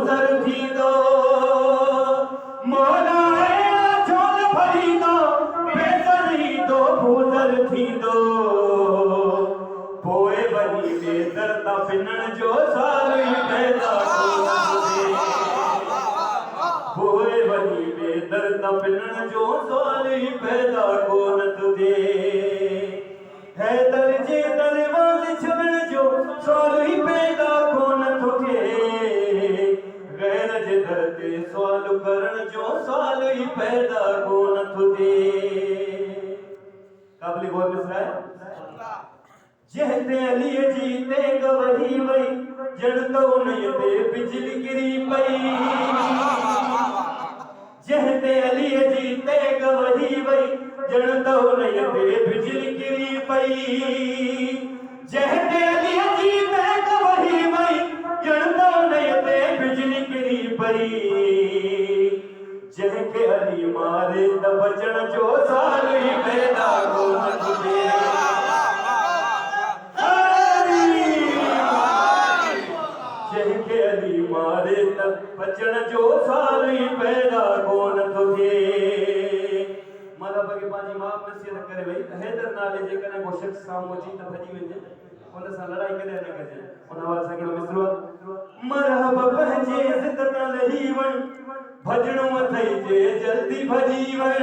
भूसर थी दो मोलाए झोल भरी दो बेसरी दो भूसर थी दो पोए बनी बेदरता पिनण जो सारी पैदा पोए बनी बेदरता पिनण जो सारी पैदा कोन तुझे है दर्जे दरवाजे छवण जो सारी पैदा कोन तुझे गैर जे दर्जे सवाल करण जो सारी पैदा कोन तुझे काबली गौर मिसरा है जहते अली जीते गवही वई जड़ तो नहीं ते बिजली गिरी पई जहते अली जीते गवही वई जड़ तो नहीं ते बिजली गिरी पई जहते अली जीते गवही वई जड़ तो नहीं ते बिजली गिरी पई जहके अली मारे त बचण जो साली पैदा कोन तुझे मारे तक बचण जो साली पैदा कोन तुझे मतलब के पांजी मां नसीहत करे भई हैदर नाले जे कने को शख्स सामो जी त भजी वने उन सा लड़ाई कदे न कजे उन आवाज सां मिसरो मरहबा पंहिंजे इज्जत न लही वन भजणो अथई जे जल्दी भजी वन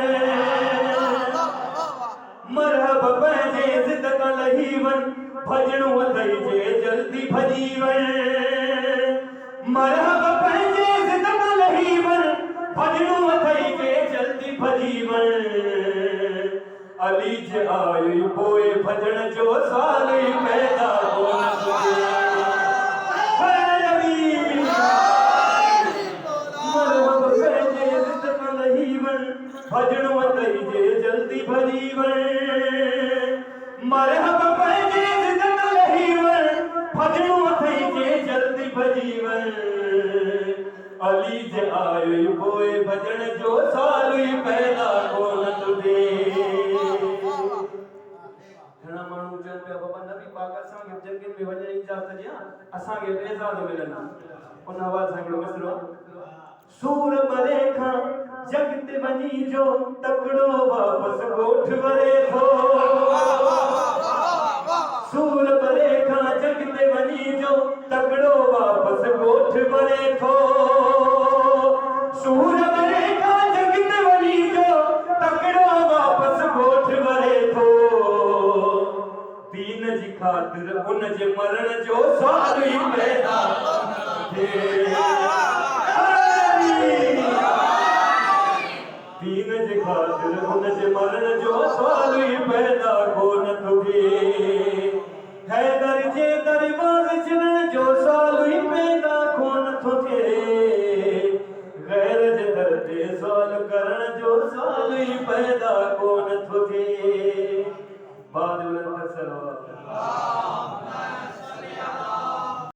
मरहबा पंहिंजे इज्जत न लही वन भजणो अथई जे जल्दी भजी वन मरहबा पंहिंजे इज्जत न लही वन भजणो अथई जे जल्दी भजी वन अली जे आयो पोए भजण जो साली पैदा कोन तुझे मरहबा पंहिंजे इज्जत न लही वन भजणो अथई जे जल्दी भजी वन मरहबा पंहिंजे इज्जत न लही वन भजणो अथई जे जल्दी भजी वन अली जे आयो पोए भजण जो साली पैदा कोन तुझे घणा माण्हू चवनि पिया बाबा नबी पाक असांखे जंगल में वञण जी इजाज़त ॾिया असांखे एज़ाज़ मिलंदा उन आवाज़ सां हिकिड़ो मिसरो सूर बरे खां जग ते वञी जो तकड़ो वापसि ॻोठ वरे थो सूर बरे खां जग ते वञी जो तकड़ो वापसि ॻोठ वरे थो सूर बरे खां जग ते वञी जो तकड़ो वापसि ॻोठ वरे थो दीन जी ख़ातिर उन जे मरण जो साली पैदा दीन जी ख़ातिर उन जे मरण जो साली पैदा कोन तुझे हैदर जे दरबार चढ़ण जो साली पैदा कोन तुझे गैर जे दर ते सवाल करण जो साली पैदा कोन तुझे